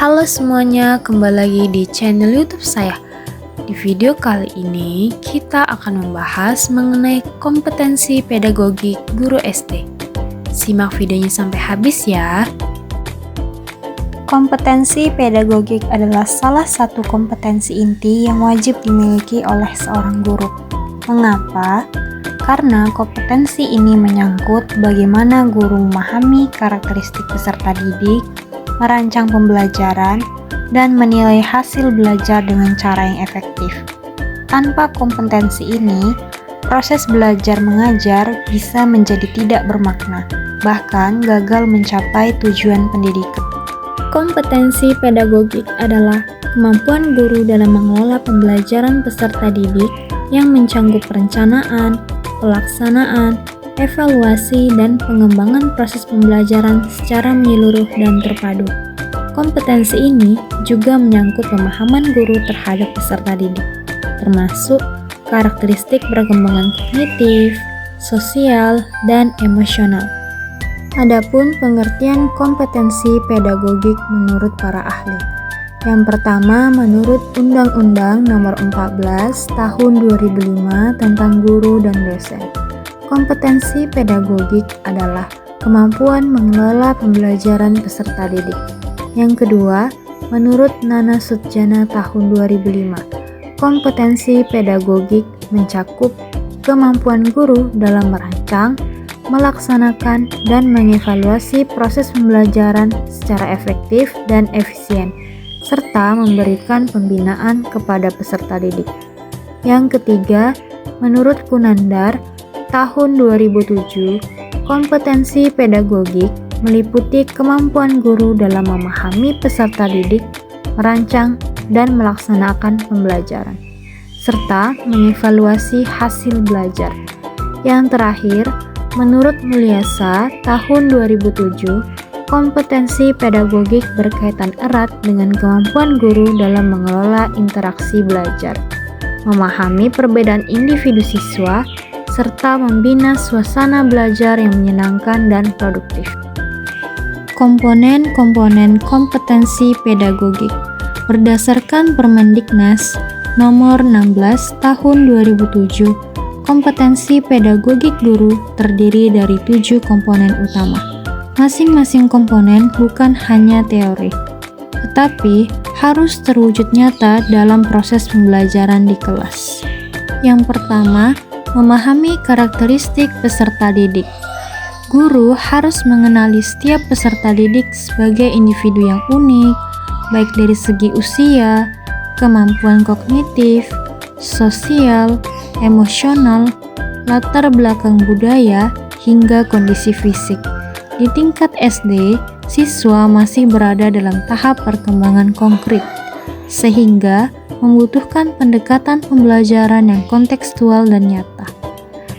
Halo semuanya, kembali lagi di channel YouTube saya. Di video kali ini kita akan membahas mengenai kompetensi pedagogik guru SD. Simak videonya sampai habis ya. Kompetensi pedagogik adalah salah satu kompetensi inti yang wajib dimiliki oleh seorang guru. Mengapa? Karena kompetensi ini menyangkut bagaimana guru memahami karakteristik peserta didik, merancang pembelajaran, dan menilai hasil belajar dengan cara yang efektif. Tanpa kompetensi ini, proses belajar mengajar bisa menjadi tidak bermakna, bahkan gagal mencapai tujuan pendidikan. Kompetensi pedagogik adalah kemampuan guru dalam mengelola pembelajaran peserta didik yang mencangkup perencanaan, pelaksanaan, evaluasi, dan pengembangan proses pembelajaran secara menyeluruh dan terpadu. Kompetensi ini juga menyangkut pemahaman guru terhadap peserta didik, termasuk karakteristik perkembangan kognitif, sosial, dan emosional. Adapun pengertian kompetensi pedagogik menurut para ahli. Yang pertama, menurut Undang-Undang Nomor 14 Tahun 2005 tentang Guru dan Dosen. Kompetensi pedagogik adalah kemampuan mengelola pembelajaran peserta didik. Yang kedua, menurut Nana Sutjana tahun 2005, kompetensi pedagogik mencakup kemampuan guru dalam merancang, melaksanakan, dan mengevaluasi proses pembelajaran secara efektif dan efisien, serta memberikan pembinaan kepada peserta didik. Yang ketiga, menurut Kunandar tahun 2007, kompetensi pedagogik meliputi kemampuan guru dalam memahami peserta didik, merancang, dan melaksanakan pembelajaran, serta mengevaluasi hasil belajar. Yang terakhir, menurut Mulyasa tahun 2007, kompetensi pedagogik berkaitan erat dengan kemampuan guru dalam mengelola interaksi belajar, memahami perbedaan individu siswa, serta membina suasana belajar yang menyenangkan dan produktif. Komponen-komponen kompetensi pedagogik berdasarkan Permendiknas Nomor 16 Tahun 2007, kompetensi pedagogik guru terdiri dari 7 komponen utama. Masing-masing komponen bukan hanya teori, tetapi harus terwujud nyata dalam proses pembelajaran di kelas. Yang pertama, memahami karakteristik peserta didik. Guru harus mengenali setiap peserta didik sebagai individu yang unik, baik dari segi usia, kemampuan kognitif, sosial, emosional, latar belakang budaya, hingga kondisi fisik. Di tingkat SD, siswa masih berada dalam tahap perkembangan konkret, sehingga membutuhkan pendekatan pembelajaran yang kontekstual dan nyata.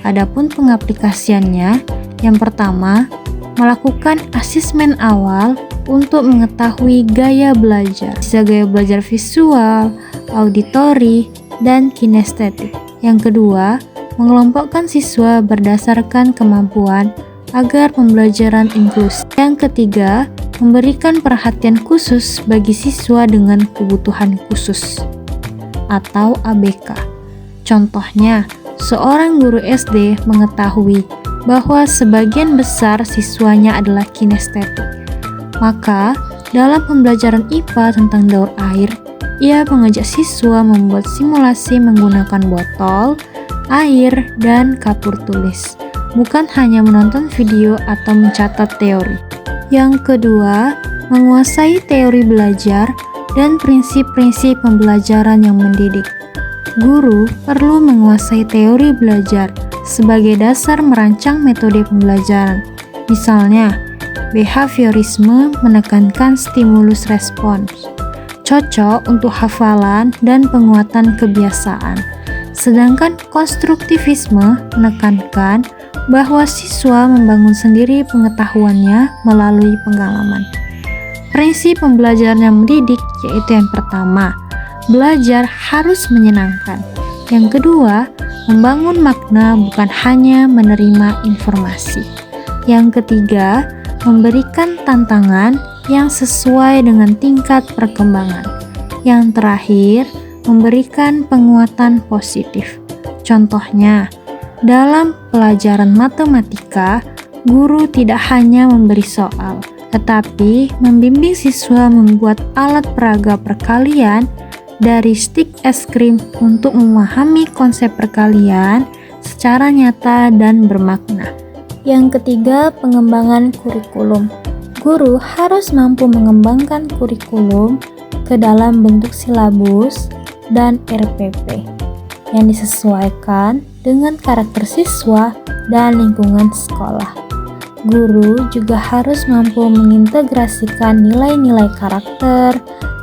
Adapun pengaplikasiannya, yang pertama, melakukan asesmen awal untuk mengetahui gaya belajar, bisa gaya belajar visual, auditori, dan kinestetik. Yang kedua, mengelompokkan siswa berdasarkan kemampuan agar pembelajaran inklusif. Yang ketiga, memberikan perhatian khusus bagi siswa dengan kebutuhan khusus atau ABK. Contohnya, seorang guru SD mengetahui bahwa sebagian besar siswanya adalah kinestetik. Maka, dalam pembelajaran IPA tentang daur air, ia mengajak siswa membuat simulasi menggunakan botol, air, dan kapur tulis, bukan hanya menonton video atau mencatat teori. Yang kedua, menguasai teori belajar dan prinsip-prinsip pembelajaran yang mendidik. Guru perlu menguasai teori belajar sebagai dasar merancang metode pembelajaran. Misalnya, behaviorisme menekankan stimulus respons, cocok untuk hafalan dan penguatan kebiasaan. Sedangkan konstruktivisme menekankan bahwa siswa membangun sendiri pengetahuannya melalui pengalaman. Prinsip pembelajaran yang mendidik yaitu yang pertama, belajar harus menyenangkan. Yang kedua, membangun makna bukan hanya menerima informasi. Yang ketiga, memberikan tantangan yang sesuai dengan tingkat perkembangan. Yang terakhir, memberikan penguatan positif. Contohnya, dalam pelajaran matematika, guru tidak hanya memberi soal, tetapi membimbing siswa membuat alat peraga perkalian dari stik es krim untuk memahami konsep perkalian secara nyata dan bermakna. Yang ketiga, pengembangan kurikulum. Guru harus mampu mengembangkan kurikulum ke dalam bentuk silabus dan RPP yang disesuaikan dengan karakter siswa dan lingkungan sekolah. Guru juga harus mampu mengintegrasikan nilai-nilai karakter,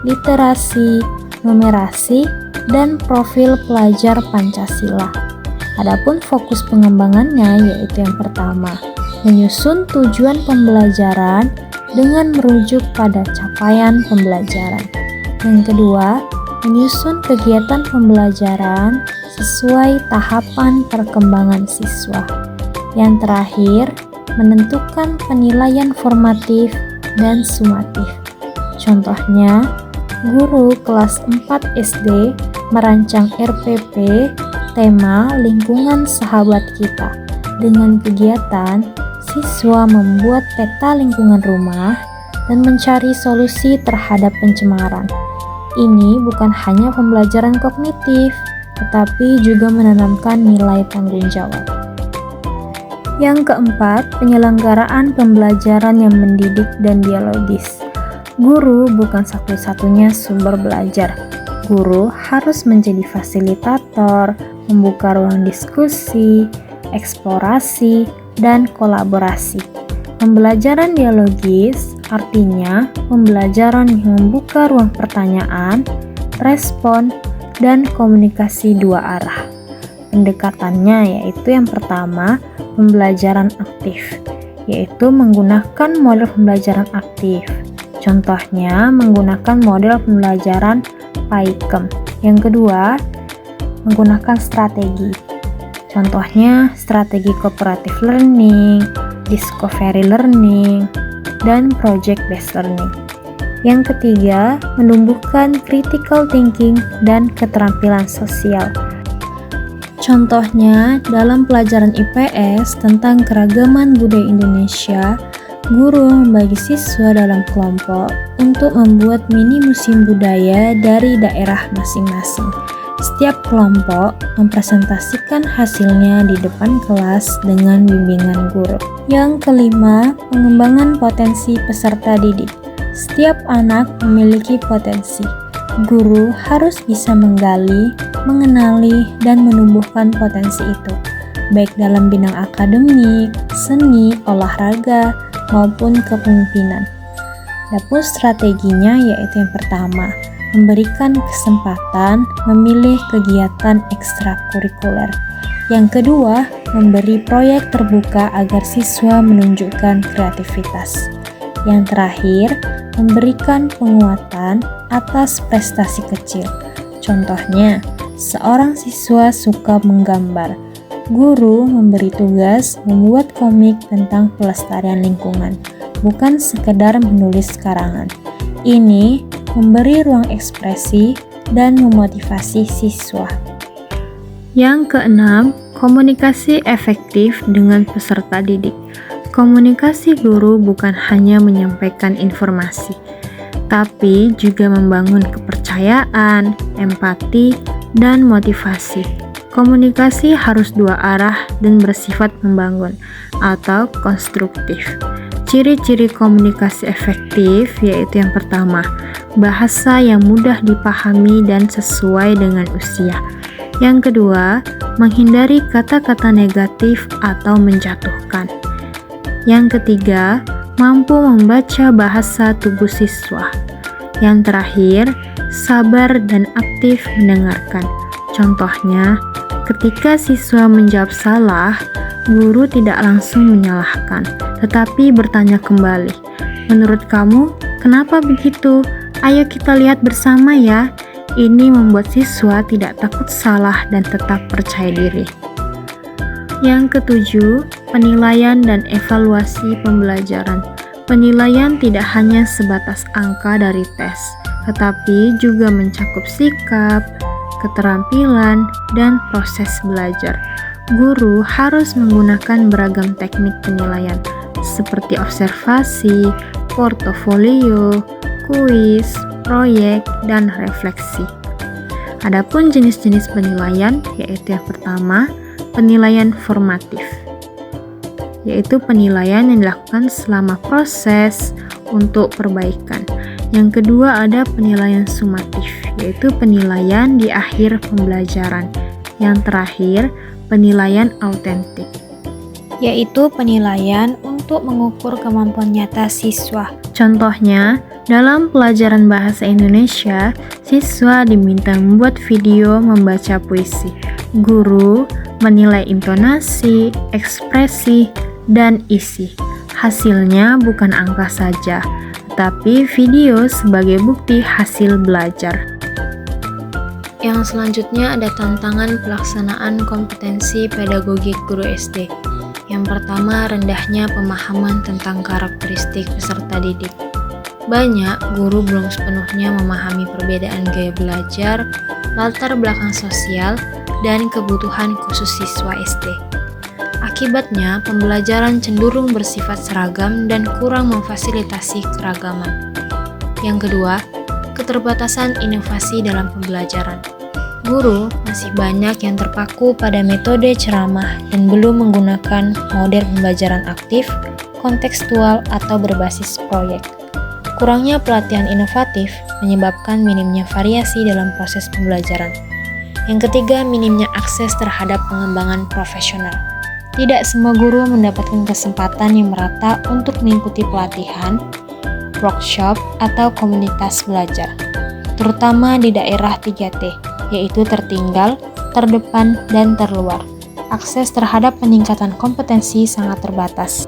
literasi, numerasi, dan profil pelajar Pancasila. Adapun fokus pengembangannya yaitu yang pertama, menyusun tujuan pembelajaran dengan merujuk pada capaian pembelajaran. Yang kedua, menyusun kegiatan pembelajaran sesuai tahapan perkembangan siswa. Yang terakhir, menentukan penilaian formatif dan sumatif. Contohnya, guru kelas 4 SD merancang RPP tema lingkungan sahabat kita. Dengan kegiatan, siswa membuat peta lingkungan rumah dan mencari solusi terhadap pencemaran. Ini bukan hanya pembelajaran kognitif, tetapi juga menanamkan nilai tanggung jawab. Yang keempat, penyelenggaraan pembelajaran yang mendidik dan dialogis. Guru bukan satu-satunya sumber belajar. Guru harus menjadi fasilitator, membuka ruang diskusi, eksplorasi, dan kolaborasi. Pembelajaran dialogis artinya pembelajaran yang membuka ruang pertanyaan, respon, dan komunikasi dua arah. Pendekatannya yaitu yang pertama, pembelajaran aktif, yaitu menggunakan model pembelajaran aktif. Contohnya, menggunakan model pembelajaran PAIKEM. Yang kedua, menggunakan strategi. Contohnya, strategi cooperative learning, discovery learning, dan project-based learning. Yang ketiga, menumbuhkan critical thinking dan keterampilan sosial. Contohnya, dalam pelajaran IPS tentang keragaman budaya Indonesia, guru membagi siswa dalam kelompok untuk membuat mini museum budaya dari daerah masing-masing. Setiap kelompok mempresentasikan hasilnya di depan kelas dengan bimbingan guru. Yang kelima, pengembangan potensi peserta didik. Setiap anak memiliki potensi. Guru harus bisa menggali, mengenali, dan menumbuhkan potensi itu, baik dalam bidang akademik, seni, olahraga, maupun kepemimpinan. Adapun strateginya yaitu yang pertama, memberikan kesempatan memilih kegiatan ekstrakurikuler. Yang kedua, memberi proyek terbuka agar siswa menunjukkan kreativitas. Yang terakhir, memberikan penguatan atas prestasi kecil. Contohnya, seorang siswa suka menggambar. Guru memberi tugas membuat komik tentang pelestarian lingkungan, bukan sekedar menulis karangan. Ini memberi ruang ekspresi dan memotivasi siswa. Yang keenam, komunikasi efektif dengan peserta didik. Komunikasi guru bukan hanya menyampaikan informasi, tapi juga membangun kepercayaan, empati, dan motivasi. Komunikasi harus dua arah dan bersifat membangun atau konstruktif. Ciri-ciri komunikasi efektif yaitu yang pertama, bahasa yang mudah dipahami dan sesuai dengan usia. Yang kedua, menghindari kata-kata negatif atau menjatuhkan. Yang ketiga, mampu membaca bahasa tubuh siswa. Yang terakhir, sabar dan aktif mendengarkan. Contohnya, ketika siswa menjawab salah, guru tidak langsung menyalahkan, tetapi bertanya kembali, "Menurut kamu, kenapa begitu? Ayo kita lihat bersama ya." Ini membuat siswa tidak takut salah dan tetap percaya diri. Yang ketujuh, penilaian dan evaluasi pembelajaran. Penilaian tidak hanya sebatas angka dari tes, tetapi juga mencakup sikap, keterampilan, dan proses belajar. Guru harus menggunakan beragam teknik penilaian, seperti observasi, portofolio, kuis, proyek, dan refleksi. Adapun jenis-jenis penilaian, yaitu yang pertama, penilaian formatif, yaitu penilaian yang dilakukan selama proses untuk perbaikan. Yang kedua ada penilaian sumatif, yaitu penilaian di akhir pembelajaran. Yang terakhir, penilaian autentik, yaitu penilaian untuk mengukur kemampuan nyata siswa. Contohnya, dalam pelajaran bahasa Indonesia, siswa diminta membuat video membaca puisi. Guru menilai intonasi, ekspresi, dan isi. Hasilnya bukan angka saja, tetapi video sebagai bukti hasil belajar. Yang selanjutnya ada tantangan pelaksanaan kompetensi pedagogik guru SD. Yang pertama, rendahnya pemahaman tentang karakteristik peserta didik. Banyak guru belum sepenuhnya memahami perbedaan gaya belajar, latar belakang sosial, dan kebutuhan khusus siswa SD. Akibatnya, pembelajaran cenderung bersifat seragam dan kurang memfasilitasi keragaman. Yang kedua, keterbatasan inovasi dalam pembelajaran. Guru masih banyak yang terpaku pada metode ceramah dan belum menggunakan model pembelajaran aktif, kontekstual, atau berbasis proyek. Kurangnya pelatihan inovatif menyebabkan minimnya variasi dalam proses pembelajaran. Yang ketiga, minimnya akses terhadap pengembangan profesional. Tidak semua guru mendapatkan kesempatan yang merata untuk mengikuti pelatihan, workshop, atau komunitas belajar, terutama di daerah 3T, yaitu tertinggal, terdepan, dan terluar. Akses terhadap peningkatan kompetensi sangat terbatas.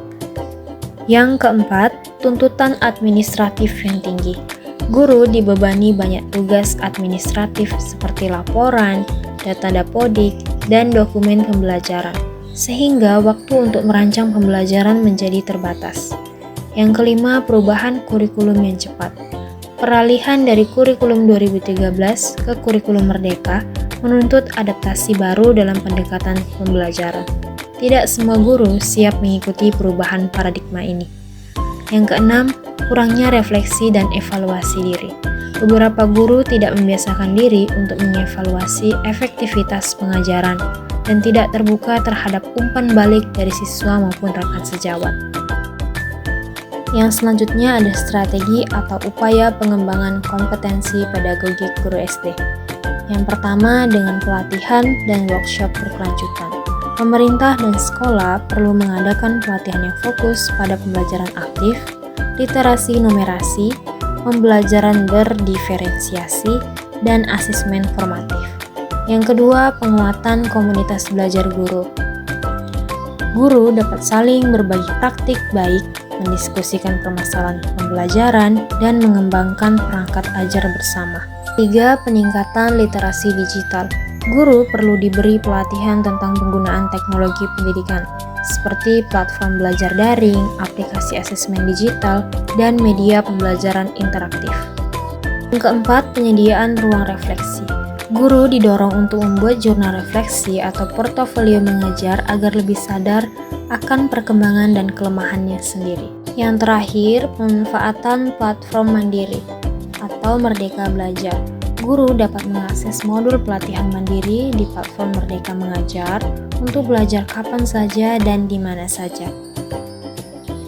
Yang keempat, tuntutan administratif yang tinggi. Guru dibebani banyak tugas administratif seperti laporan, data dapodik, dan dokumen pembelajaran, sehingga waktu untuk merancang pembelajaran menjadi terbatas. Yang kelima, perubahan kurikulum yang cepat. Peralihan dari kurikulum 2013 ke kurikulum Merdeka menuntut adaptasi baru dalam pendekatan pembelajaran. Tidak semua guru siap mengikuti perubahan paradigma ini. Yang keenam, kurangnya refleksi dan evaluasi diri. Beberapa guru tidak membiasakan diri untuk mengevaluasi efektivitas pengajaran dan tidak terbuka terhadap umpan balik dari siswa maupun rekan sejawat. Yang selanjutnya ada strategi atau upaya pengembangan kompetensi pedagogik guru SD. Yang pertama, dengan pelatihan dan workshop berkelanjutan. Pemerintah dan sekolah perlu mengadakan pelatihan yang fokus pada pembelajaran aktif, literasi numerasi, pembelajaran berdiferensiasi, dan asesmen formatif. Yang kedua, penguatan komunitas belajar guru. Guru dapat saling berbagi praktik baik, mendiskusikan permasalahan pembelajaran, dan mengembangkan perangkat ajar bersama. 3. Peningkatan literasi digital. Guru perlu diberi pelatihan tentang penggunaan teknologi pendidikan, seperti platform belajar daring, aplikasi asesmen digital, dan media pembelajaran interaktif. Yang keempat, penyediaan ruang refleksi. Guru didorong untuk membuat jurnal refleksi atau portofolio mengajar agar lebih sadar akan perkembangan dan kelemahannya sendiri. Yang terakhir, pemanfaatan platform mandiri atau Merdeka Belajar. Guru dapat mengakses modul pelatihan mandiri di platform Merdeka Mengajar untuk belajar kapan saja dan di mana saja.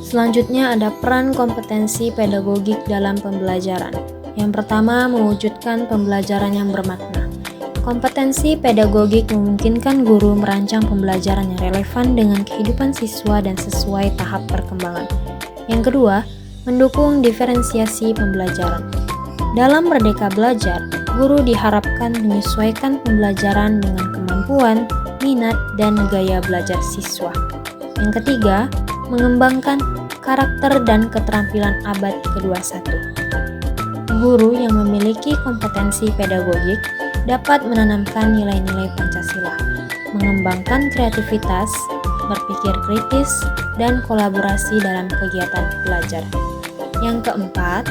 Selanjutnya ada peran kompetensi pedagogik dalam pembelajaran. Yang pertama, mewujudkan pembelajaran yang bermakna. Kompetensi pedagogik memungkinkan guru merancang pembelajaran yang relevan dengan kehidupan siswa dan sesuai tahap perkembangan. Yang kedua, mendukung diferensiasi pembelajaran. Dalam Merdeka Belajar, guru diharapkan menyesuaikan pembelajaran dengan kemampuan, minat, dan gaya belajar siswa. Yang ketiga, mengembangkan karakter dan keterampilan abad ke-21. Guru yang memiliki kompetensi pedagogik dapat menanamkan nilai-nilai Pancasila, mengembangkan kreativitas, berpikir kritis, dan kolaborasi dalam kegiatan belajar. Yang keempat,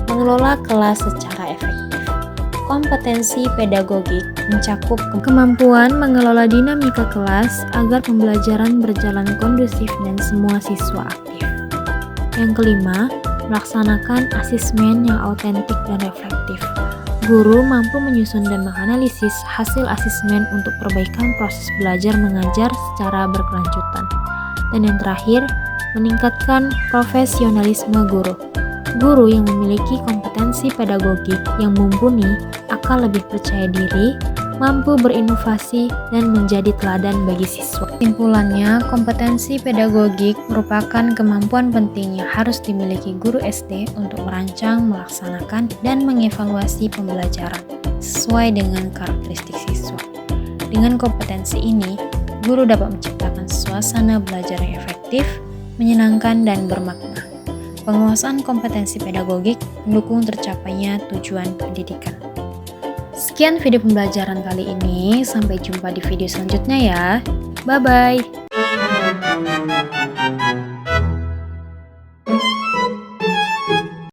mengelola kelas secara efektif. Kompetensi pedagogik mencakup kemampuan mengelola dinamika kelas agar pembelajaran berjalan kondusif dan semua siswa aktif. Yang kelima, melaksanakan asesmen yang autentik dan reflektif. Guru mampu menyusun dan menganalisis hasil asesmen untuk perbaikan proses belajar mengajar secara berkelanjutan. Dan yang terakhir, meningkatkan profesionalisme guru. Guru yang memiliki kompetensi pedagogik yang mumpuni akan lebih percaya diri, mampu berinovasi, dan menjadi teladan bagi siswa. Kesimpulannya, kompetensi pedagogik merupakan kemampuan penting yang harus dimiliki guru SD untuk merancang, melaksanakan, dan mengevaluasi pembelajaran sesuai dengan karakteristik siswa. Dengan kompetensi ini, guru dapat menciptakan suasana belajar yang efektif, menyenangkan, dan bermakna. Penguasaan kompetensi pedagogik mendukung tercapainya tujuan pendidikan. Sekian video pembelajaran kali ini, sampai jumpa di video selanjutnya ya. Bye-bye.